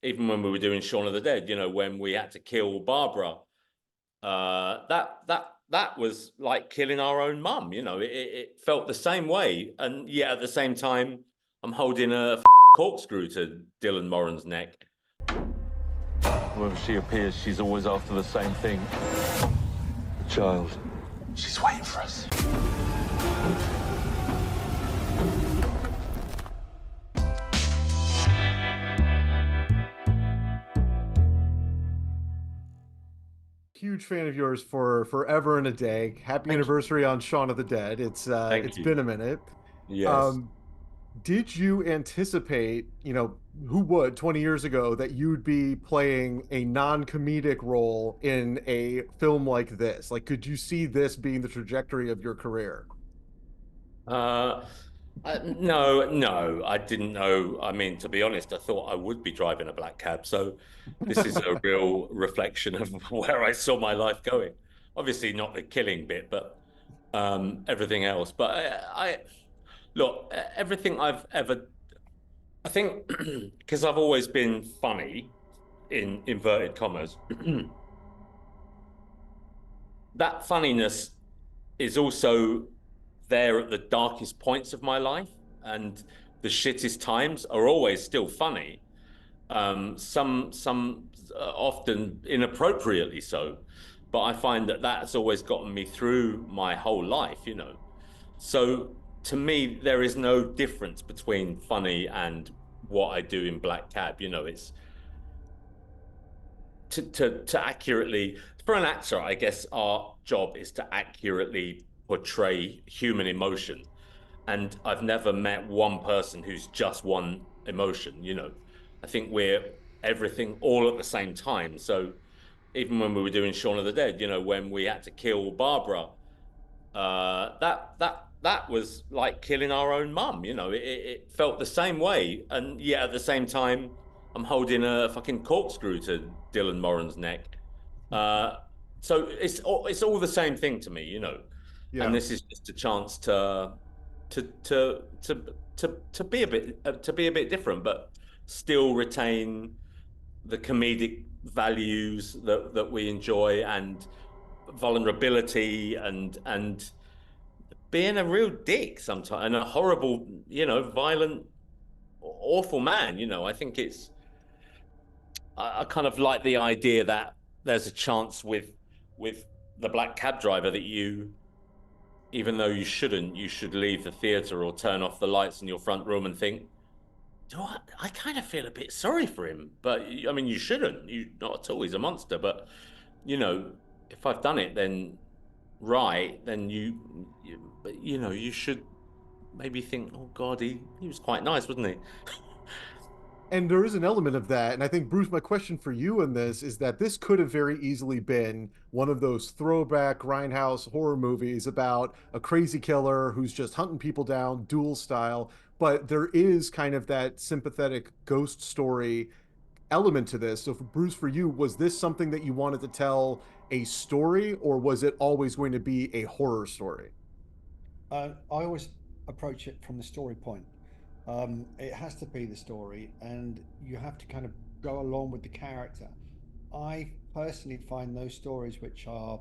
even when we were doing Shaun of the Dead, when we had to kill Barbara, that was like killing our own mum. It felt the same way, and yet at the same time, I'm holding a corkscrew to Dylan Moran's neck. Wherever she appears, she's always after the same thing. The child. She's waiting for us. Huge fan of yours for forever and a day. Happy anniversary on Shaun of the Dead. It's been a minute. Yes. Did you anticipate, who would 20 years ago, that you'd be playing a non-comedic role in a film like this? Like, could you see this being the trajectory of your career? No, I didn't know. I mean, to be honest, I thought I would be driving a black cab. So this is a real reflection of where I saw my life going. Obviously, not the killing bit, but everything else. But I look, everything I've ever, I think, because I've always been funny in inverted commas, that funniness is also there at the darkest points of my life, and the shittest times are always still funny. Some often inappropriately so, but I find that that's always gotten me through my whole life. So to me, there is no difference between funny and what I do in Black Cab. It's to accurately, for an actor, I guess our job is to accurately portray human emotion. And I've never met one person who's just one emotion. I think we're everything all at the same time. So even when we were doing Shaun of the Dead, when we had to kill Barbara, that was like killing our own mum. It felt the same way, and yet at the same time, I'm holding a fucking corkscrew to Dylan Moran's neck. Uh, so it's all the same thing to me. And Yeah. this is just a chance to be a bit different, but still retain the comedic values that we enjoy, and vulnerability, and being a real dick sometimes, and a horrible, violent, awful man. I think I kind of like the idea that there's a chance with the black cab driver that even though you shouldn't, you should leave the theater or turn off the lights in your front room and think, I kind of feel a bit sorry for him. But I mean, you shouldn't. You not at all. He's a monster. But if I've done it, then right, then but you should maybe think, oh God, he was quite nice, wasn't he? And there is an element of that. And I think, Bruce, my question for you in this is that this could have very easily been one of those throwback grindhouse horror movies about a crazy killer who's just hunting people down, duel style. But there is kind of that sympathetic ghost story element to this. So, Bruce, for you, was this something that you wanted to tell a story, or was it always going to be a horror story? I always approach it from the story point. It has to be the story, and you have to kind of go along with the character. I personally find those stories which are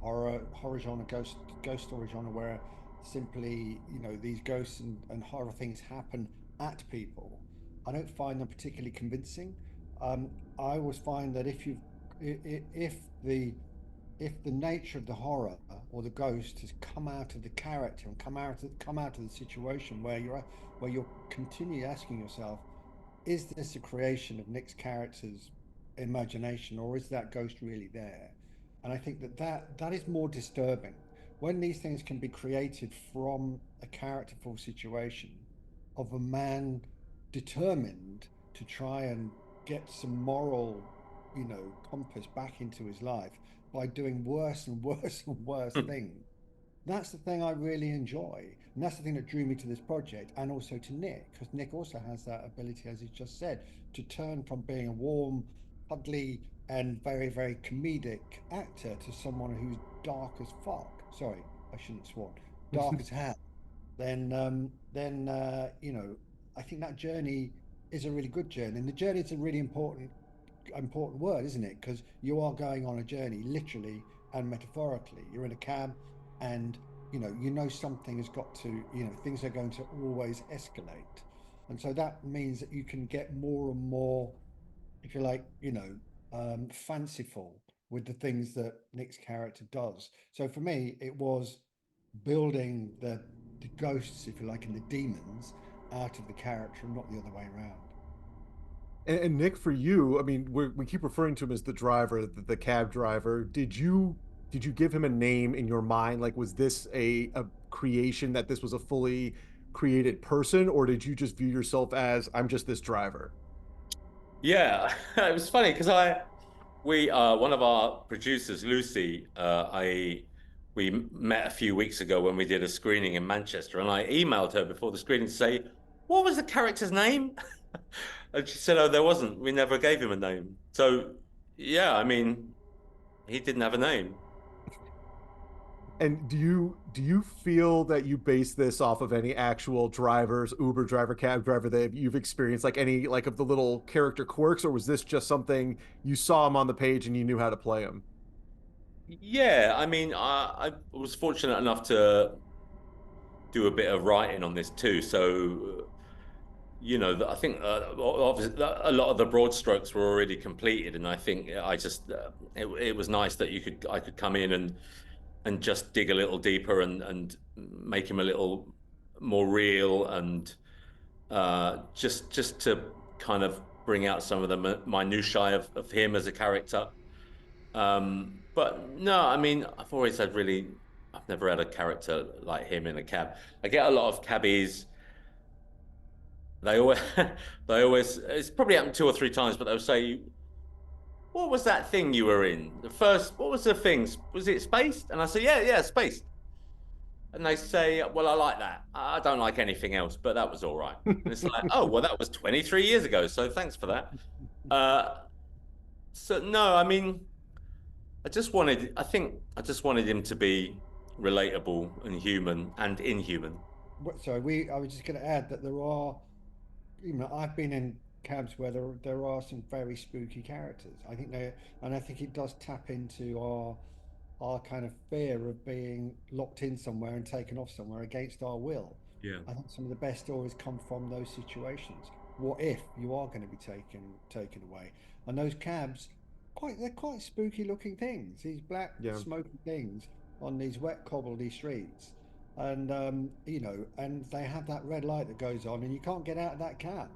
a horror genre, ghost story genre, where simply these ghosts and horror things happen at people. I don't find them particularly convincing. I always find that if the nature of the horror or the ghost has come out of the character and come out of the situation where you're continually asking yourself, is this a creation of Nick's character's imagination, or is that ghost really there? And I think that is more disturbing when these things can be created from a characterful situation of a man determined to try and get some moral, compass back into his life by doing worse and worse and worse things. That's the thing I really enjoy. And that's the thing that drew me to this project, and also to Nick, because Nick also has that ability, as he just said, to turn from being a warm, cuddly, and very, very comedic actor to someone who's dark as fuck. Sorry, I shouldn't have sworn. Dark as hell. Then I think that journey is a really good journey. And the journey is a really important word, isn't it? Because you are going on a journey, literally and metaphorically. You're in a cab, and you know something has got to, things are going to always escalate, and so that means that you can get more and more, if you like, fanciful with the things that Nick's character does. So for me, it was building the ghosts, if you like, and the demons out of the character, and not the other way around. And Nick, for you, I mean, we keep referring to him as the driver, the cab driver. Did you give him a name in your mind? Like, was this a creation, that this was a fully created person, or did you just view yourself as, I'm just this driver? Yeah, it was funny because we one of our producers, Lucy, I we met a few weeks ago when we did a screening in Manchester, and I emailed her before the screening to say, what was the character's name? And she said, oh, there wasn't. We never gave him a name. So yeah, I mean, he didn't have a name. And do you feel that you base this off of any actual drivers, Uber driver, cab driver, that you've experienced, like any like of the little character quirks, or was this just something you saw him on the page and you knew how to play him? Yeah, I mean, I was fortunate enough to do a bit of writing on this too. So, I think obviously a lot of the broad strokes were already completed, and I think I just it was nice that I could come in and just dig a little deeper and make him a little more real and just to kind of bring out some of the minutiae of him as a character. But no, I mean, I've never had a character like him in a cab. I get a lot of cabbies. They always, it's probably happened two or three times, but they'll say, what was that thing you were in? What was the thing? Was it spaced? And I say, yeah, yeah, spaced. And they say, well, I like that. I don't like anything else, but that was all right. And it's like, oh, well, that was 23 years ago. So thanks for that. Uh, so no, I mean, I think I just wanted him to be relatable and human and inhuman. So I was just going to add that there are, I've been in cabs where there are some very spooky characters. And I think it does tap into our kind of fear of being locked in somewhere and taken off somewhere against our will. Yeah. I think some of the best stories come from those situations. What if you are going to be taken away? And those cabs, they're quite spooky looking things. These black Yeah. smoky things on these wet cobbledy streets, and and they have that red light that goes on, and you can't get out of that cab.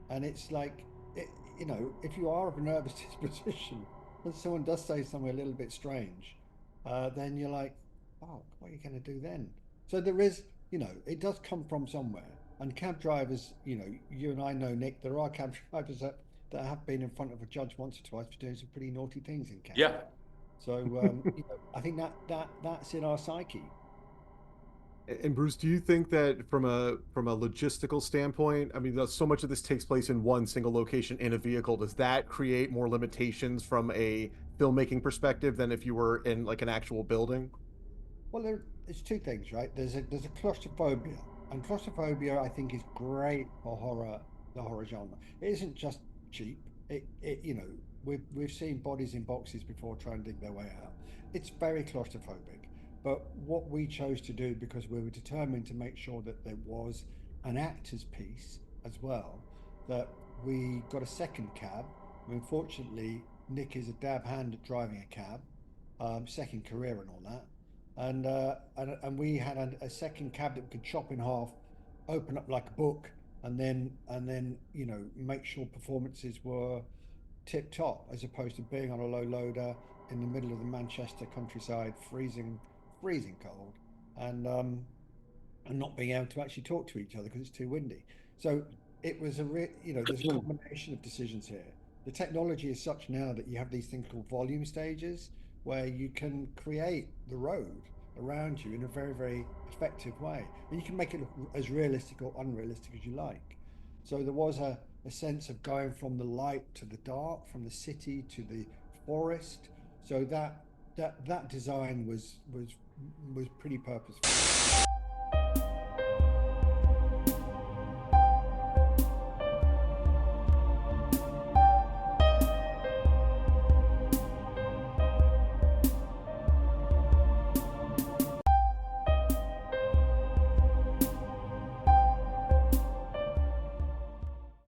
And it's like, it, if you are of a nervous disposition, and someone does say something a little bit strange, then you're like, "Fuck, what are you going to do then?" So there is, it does come from somewhere. And cab drivers, you and I know, Nick, there are cab drivers that have been in front of a judge once or twice for doing some pretty naughty things in cabs. Yeah. So I think that's in our psyche. And Bruce, do you think that from a logistical standpoint, I mean, so much of this takes place in one single location in a vehicle. Does that create more limitations from a filmmaking perspective than if you were in like an actual building? Well, there's two things, right? There's a claustrophobia, and claustrophobia I think is great for the horror genre. It isn't just cheap. We've seen bodies in boxes before trying to dig their way out. It's very claustrophobic. But what we chose to do, because we were determined to make sure that there was an actor's piece as well, that we got a second cab. Unfortunately, Nick is a dab hand at driving a cab, second career and all that, and we had a second cab that we could chop in half, open up like a book, and then make sure performances were tip top, as opposed to being on a low loader in the middle of the Manchester countryside, freezing cold, and not being able to actually talk to each other because it's too windy. So it was there's a combination of decisions here. The technology is such now that you have these things called volume stages, where you can create the road around you in a very, very effective way, and you can make it look as realistic or unrealistic as you like. So there was a sense of going from the light to the dark, from the city to the forest. So that design was pretty purposeful.